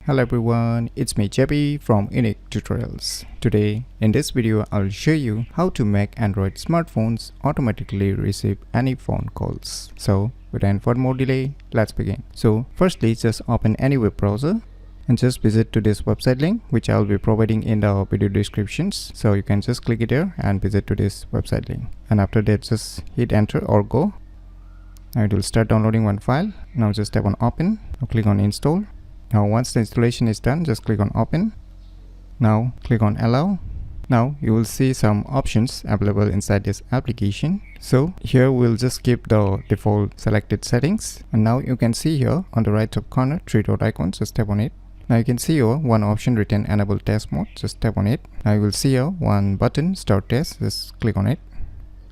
Hello everyone, it's me JP from UniqueTutorials. Today in this video I'll show you how to make Android smartphones automatically receive any phone calls. So without further more delay, let's begin. So firstly, just open any web browser and just visit to this website link which I'll be providing in the video descriptions. So you can just click it here and visit to this website link, and after that just hit enter or go. Now it will start downloading one file. Now just tap on open. Now click on install. Now once the installation is done, just click on open. Now click on allow. Now you will see some options available inside this application. So here we'll just keep the default selected settings, and now you can see here on the right top corner three dot icon. Just tap on it. Now you can see here one option written enable test mode. Just tap on it. Now you will see here one button start test. Just click on it.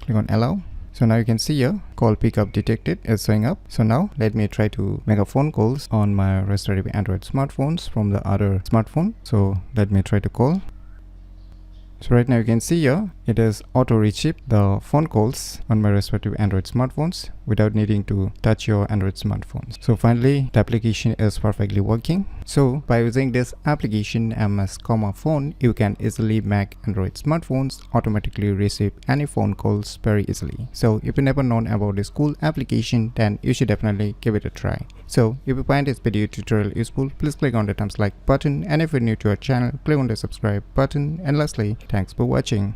Click on allow. So now you can see here call pickup detected is showing up. So now let me try to make a phone calls on my respective Android smartphones from the other smartphone. So let me try to call. So right now you can see here it is auto retrieve the phone calls on my respective Android smartphones without needing to touch your Android smartphones. So finally the application is perfectly working. So by using this application MS Phone, you can easily make Android smartphones automatically receive any phone calls very easily. So if you never known about this cool application, then you should definitely give it a try. So if you find this video tutorial useful, please click on the thumbs like button, and if you're new to our channel, click on the subscribe button, and lastly, thanks for watching.